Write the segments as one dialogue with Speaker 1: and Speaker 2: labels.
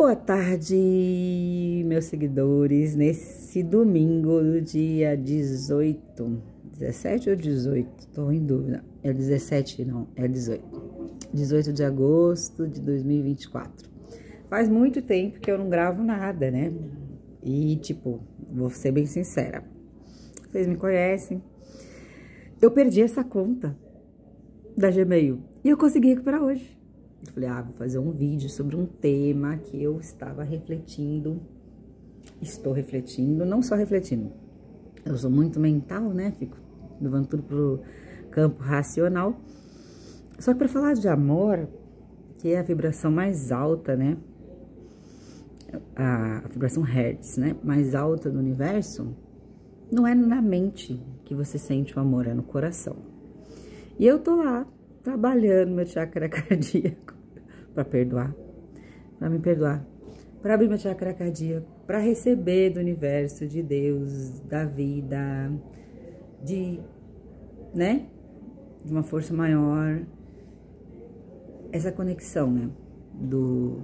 Speaker 1: Boa tarde, meus seguidores, nesse domingo do dia 18, 17 ou 18? Tô em dúvida, é 17 não, é 18 de agosto de 2024. Faz muito tempo que eu não gravo nada, né? E tipo, vou ser bem sincera, vocês me conhecem, eu perdi essa conta da Gmail e eu consegui recuperar hoje. Eu falei, vou fazer um vídeo sobre um tema que eu estava refletindo, estou refletindo, não só refletindo, eu sou muito mental, né, fico levando tudo pro campo racional, só que para falar de amor, que é a vibração mais alta, né, a vibração Hertz, né, mais alta do universo, não é na mente que você sente o amor, é no coração. E eu tô lá, trabalhando meu chakra cardíaco para perdoar, para me perdoar, para abrir meu chakra cardíaco, para receber do universo, de Deus, da vida, de uma força maior, essa conexão, né, do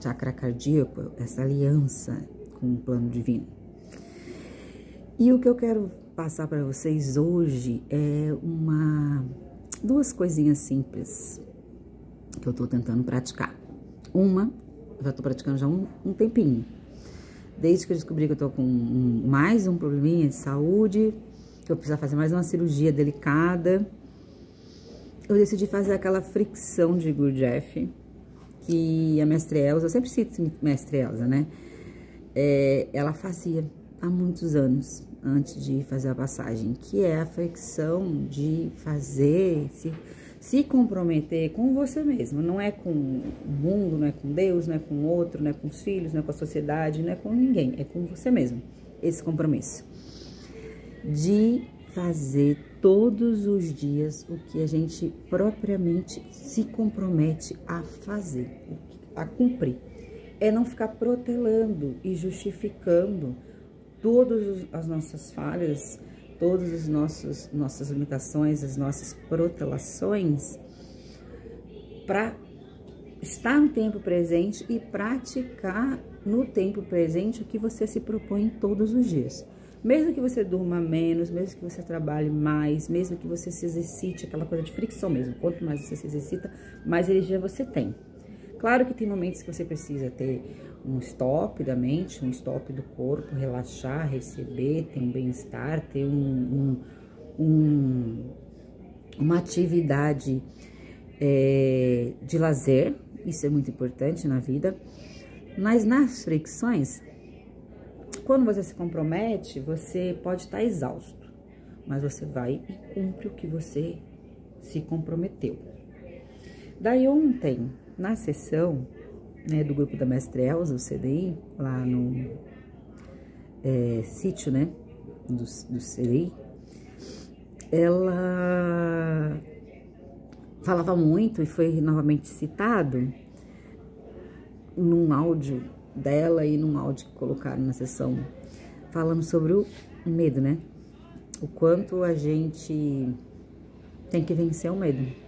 Speaker 1: chakra cardíaco, essa aliança com o plano divino. E o que eu quero passar para vocês hoje é duas coisinhas simples que eu tô tentando praticar. Uma, eu já tô praticando já um tempinho. Desde que eu descobri que eu tô com mais um probleminha de saúde, que eu preciso fazer mais uma cirurgia delicada, eu decidi fazer aquela fricção de Gurdjieff, que a Mestre Elsa, eu sempre cito Mestre Elsa, né? Ela fazia há muitos anos, antes de fazer a passagem, que é a fricção de fazer, se comprometer com você mesmo, não é com o mundo, não é com Deus, não é com o outro, não é com os filhos, não é com a sociedade, não é com ninguém, é com você mesmo, esse compromisso. De fazer todos os dias o que a gente propriamente se compromete a fazer, a cumprir. É não ficar protelando e justificando todas as nossas falhas, todas as nossas limitações, as nossas protelações, para estar no tempo presente e praticar no tempo presente o que você se propõe todos os dias. Mesmo que você durma menos, mesmo que você trabalhe mais, mesmo que você se exercite, aquela coisa de fricção mesmo. Quanto mais você se exercita, mais energia você tem. Claro que tem momentos que você precisa ter um stop da mente, um stop do corpo, relaxar, receber, ter um bem-estar, ter uma atividade de lazer, isso é muito importante na vida. Mas nas fricções, quando você se compromete, você pode estar exausto, mas você vai e cumpre o que você se comprometeu. Daí ontem, na sessão, né, do grupo da Mestre Elsa, o CDI, lá no sítio, né, do CDI, ela falava muito, e foi novamente citado num áudio dela e num áudio que colocaram na sessão, falando sobre o medo, né, o quanto a gente tem que vencer o medo.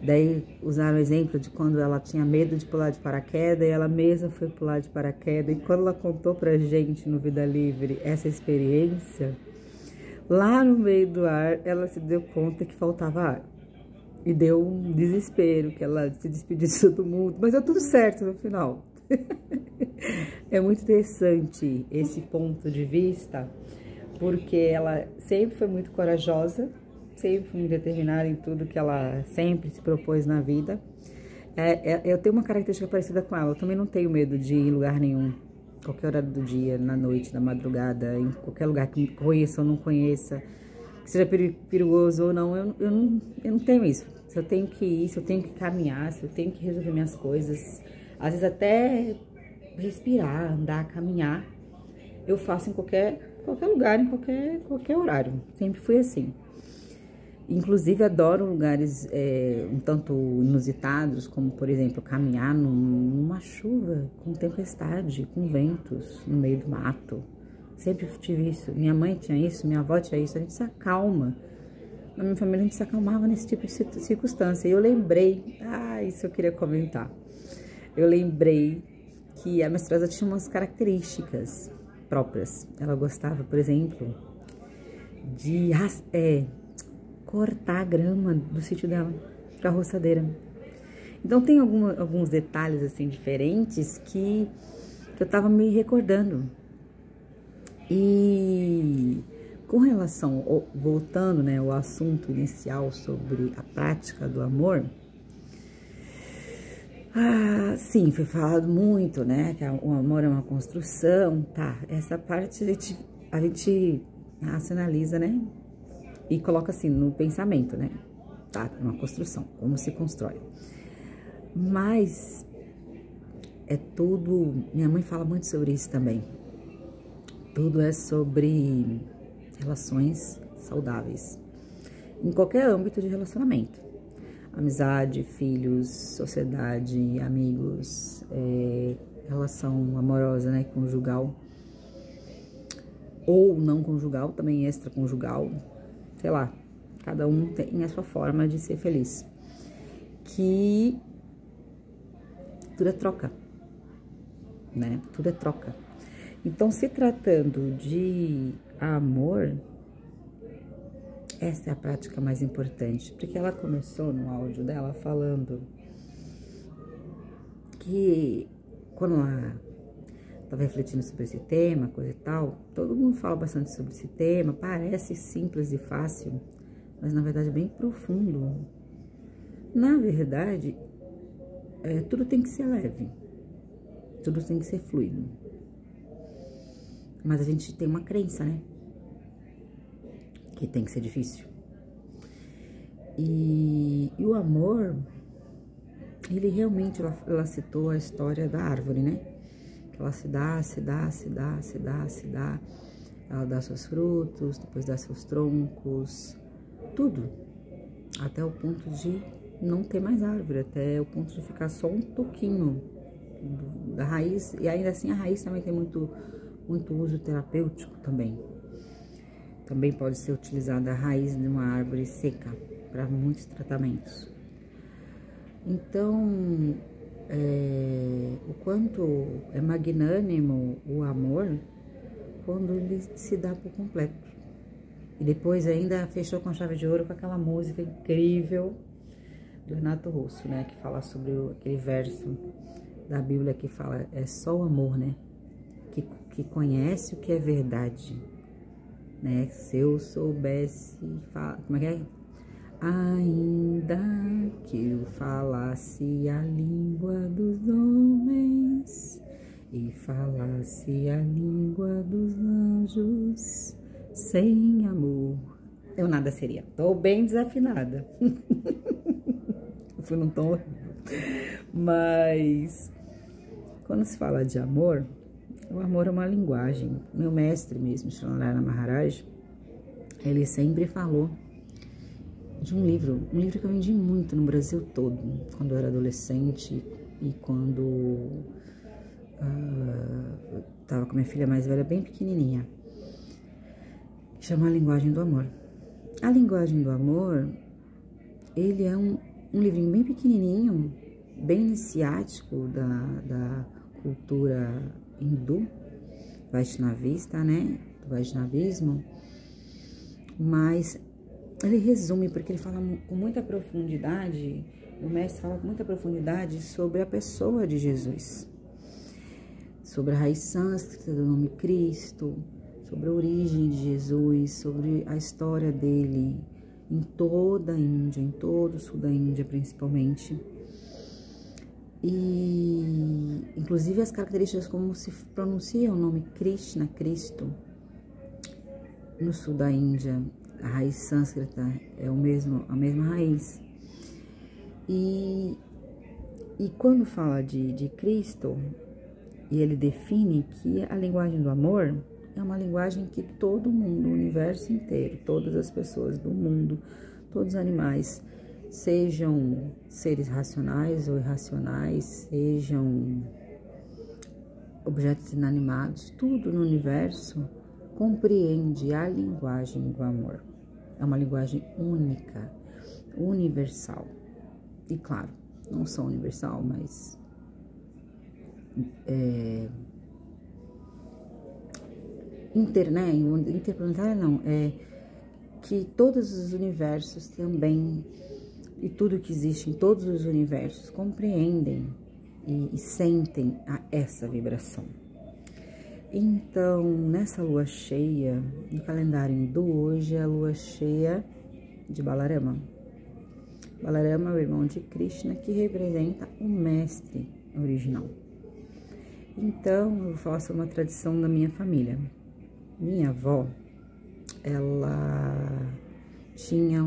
Speaker 1: Daí usaram o exemplo de quando ela tinha medo de pular de paraquedas e ela mesma foi pular de paraquedas. E quando ela contou pra gente no Vida Livre essa experiência, lá no meio do ar, ela se deu conta que faltava ar. E deu um desespero, que ela se despediu de todo mundo. Mas deu tudo certo no final. É muito interessante esse ponto de vista, porque ela sempre foi muito corajosa, sempre fui determinada em tudo que ela sempre se propôs na vida. Eu tenho uma característica parecida com ela, eu também não tenho medo de ir em lugar nenhum, qualquer hora do dia, na noite, na madrugada, em qualquer lugar que conheça ou não conheça, que seja perigoso ou não, eu não tenho isso. Se eu tenho que ir, se eu tenho que caminhar, se eu tenho que resolver minhas coisas, às vezes até respirar, andar, caminhar, eu faço em qualquer lugar, em qualquer horário, sempre fui assim. Inclusive, adoro lugares um tanto inusitados, como, por exemplo, caminhar numa chuva, com tempestade, com ventos, no meio do mato. Sempre tive isso. Minha mãe tinha isso, minha avó tinha isso. A gente se acalma. Na minha família, a gente se acalmava nesse tipo de circunstância. E eu lembrei, isso eu queria comentar. Eu lembrei que a menstruosa tinha umas características próprias. Ela gostava, por exemplo, de cortar a grama do sítio dela com a roçadeira. Então tem alguns detalhes assim diferentes que eu tava me recordando. E com relação, voltando, né, ao assunto inicial sobre a prática do amor, sim, foi falado muito, né, que o amor é uma construção, tá, essa parte a gente racionaliza, né, e coloca assim no pensamento, né, tá, é uma construção, como se constrói. Mas é tudo, minha mãe fala muito sobre isso também, tudo é sobre relações saudáveis, em qualquer âmbito de relacionamento. Amizade, filhos, sociedade, amigos, relação amorosa, né, conjugal. Ou não conjugal, também extraconjugal. Sei lá, cada um tem a sua forma de ser feliz. Que tudo é troca, né? Tudo é troca. Então, se tratando de amor, essa é a prática mais importante, porque ela começou no áudio dela falando que quando ela estava refletindo sobre esse tema, coisa e tal, todo mundo fala bastante sobre esse tema, parece simples e fácil, mas na verdade é bem profundo. Na verdade, tudo tem que ser leve, tudo tem que ser fluido. Mas a gente tem uma crença, né? Que tem que ser difícil. E o amor, ele realmente, ela citou a história da árvore, né? Que ela se dá. Ela dá seus frutos, depois dá seus troncos, tudo. Até o ponto de não ter mais árvore, até o ponto de ficar só um toquinho da raiz. E ainda assim a raiz também tem muito uso terapêutico também. Também pode ser utilizada a raiz de uma árvore seca para muitos tratamentos. Então, o quanto é magnânimo o amor quando ele se dá por completo. E depois ainda fechou com chave de ouro com aquela música incrível do Renato Russo, né? Que fala sobre aquele verso da Bíblia que fala, é só o amor, né? Que conhece o que é verdade, né? Se eu soubesse, como é que é? Ainda que eu falasse a língua dos homens e falasse a língua dos anjos, sem amor, eu nada seria. Tô bem desafinada. Fui num tom horrível. Mas quando se fala de amor, o amor é uma linguagem. Meu mestre mesmo, Sri Narayana Maharaj, ele sempre falou de um livro que eu vendi muito no Brasil todo, quando eu era adolescente e quando tava com minha filha mais velha, bem pequenininha, chama A Linguagem do Amor. A Linguagem do Amor, ele é um livrinho bem pequenininho, bem iniciático da cultura hindu, vaishnavista, né, do vaishnavismo, mas ele resume, porque ele fala com muita profundidade, o mestre fala com muita profundidade sobre a pessoa de Jesus, sobre a raiz sânscrita do nome Cristo, sobre a origem de Jesus, sobre a história dele em toda a Índia, em todo o sul da Índia principalmente. E inclusive as características como se pronuncia o nome Krishna, Cristo, no sul da Índia. A raiz sânscrita é a mesma raiz. E quando fala de Cristo, e ele define que a linguagem do amor é uma linguagem que todo mundo, o universo inteiro, todas as pessoas do mundo, todos os animais, sejam seres racionais ou irracionais, sejam objetos inanimados, tudo no universo compreende a linguagem do amor. É uma linguagem única, universal. E claro, não só universal, mas interplanetária não, que todos os universos também, e tudo que existe em todos os universos, compreendem e sentem essa vibração. Então, nessa lua cheia, no calendário hindu, hoje é a lua cheia de Balarama. Balarama é o irmão de Krishna, que representa o mestre original. Então, eu vou falar sobre uma tradição da minha família. Minha avó, ela tinha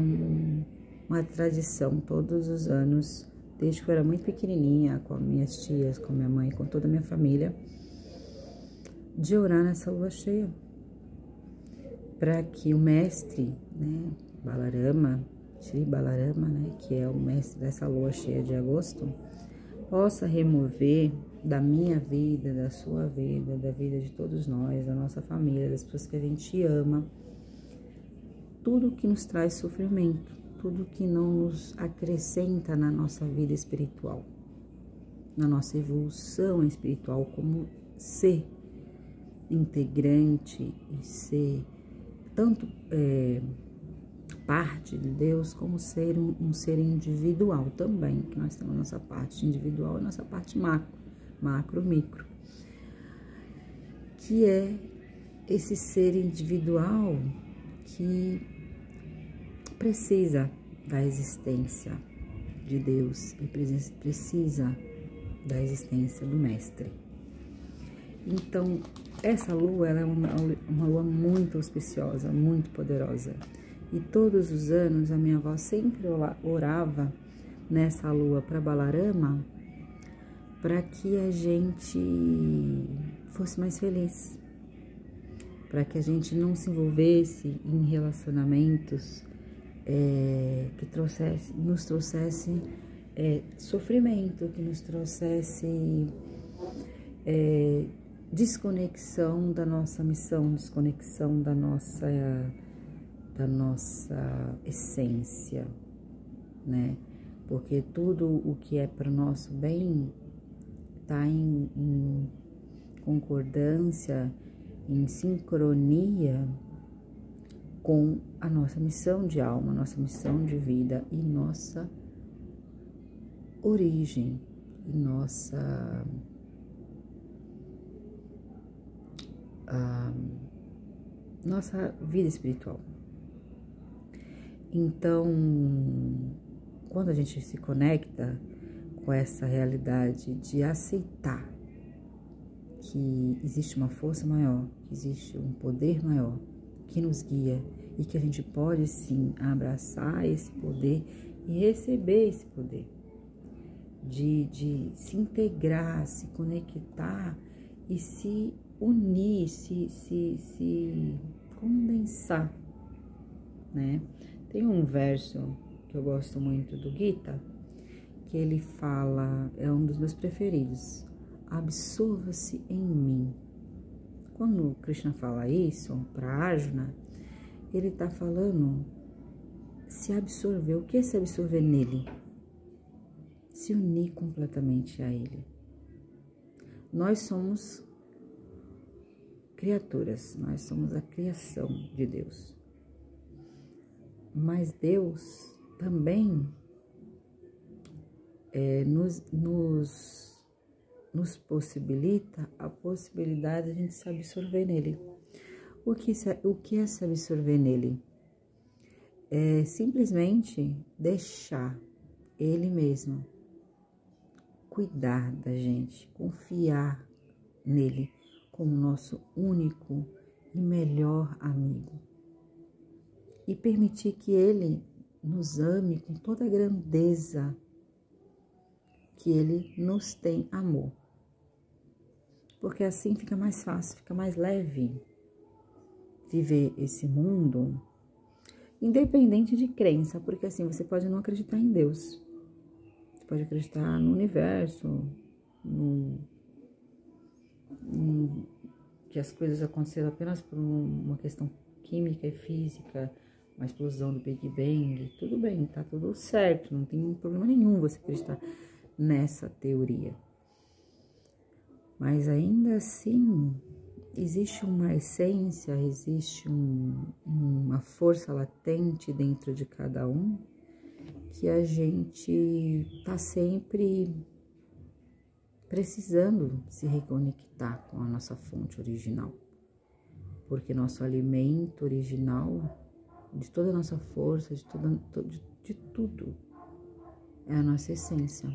Speaker 1: uma tradição todos os anos, desde que eu era muito pequenininha, com as minhas tias, com minha mãe, com toda a minha família, de orar nessa lua cheia, para que o mestre, né, Balarama, Shri Balarama, né, que é o mestre dessa lua cheia de agosto, possa remover da minha vida, da sua vida, da vida de todos nós, da nossa família, das pessoas que a gente ama, tudo que nos traz sofrimento, tudo que não nos acrescenta na nossa vida espiritual, na nossa evolução espiritual como ser integrante e ser tanto parte de Deus como ser um ser individual também, que nós temos nossa parte individual e nossa parte macro, micro, que é esse ser individual que precisa da existência de Deus e precisa da existência do Mestre. Então, essa lua, ela é uma lua muito auspiciosa, muito poderosa. E todos os anos a minha avó sempre orava nessa lua para Balarama, para que a gente fosse mais feliz, para que a gente não se envolvesse em relacionamentos que nos trouxesse sofrimento, que nos trouxesse desconexão da nossa missão, desconexão da nossa essência, né? Porque tudo o que é para o nosso bem está em concordância, em sincronia com a nossa missão de alma, nossa missão de vida e nossa origem, e nossa vida espiritual. Então, quando a gente se conecta com essa realidade de aceitar que existe uma força maior, que existe um poder maior que nos guia e que a gente pode sim abraçar esse poder e receber esse poder, de se integrar, se conectar e se unir, se condensar, né? Tem um verso que eu gosto muito do Gita, que ele fala, é um dos meus preferidos: absorva-se em mim. Quando Krishna fala isso para Arjuna, ele está falando se absorver. O que é se absorver nele? Se unir completamente a ele. Nós somos criaturas, nós somos a criação de Deus. Mas Deus também nos possibilita a possibilidade de a gente se absorver nele. O que é se absorver nele? É simplesmente deixar ele mesmo cuidar da gente, confiar nele como nosso único e melhor amigo. E permitir que ele nos ame com toda a grandeza que ele nos tem amor. Porque assim fica mais fácil, fica mais leve viver esse mundo, independente de crença, porque assim você pode não acreditar em Deus, você pode acreditar no universo, que as coisas aconteceram apenas por uma questão química e física, uma explosão do Big Bang, tudo bem, tá tudo certo, não tem problema nenhum você acreditar nessa teoria. Mas ainda assim, existe uma essência, existe uma força latente dentro de cada um que a gente tá sempre precisando se reconectar com a nossa fonte original. Porque nosso alimento original, de toda a nossa força, de tudo, é a nossa essência.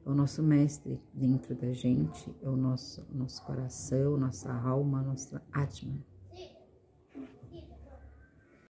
Speaker 1: É o nosso mestre dentro da gente, é o nosso coração, nossa alma, nossa Atma.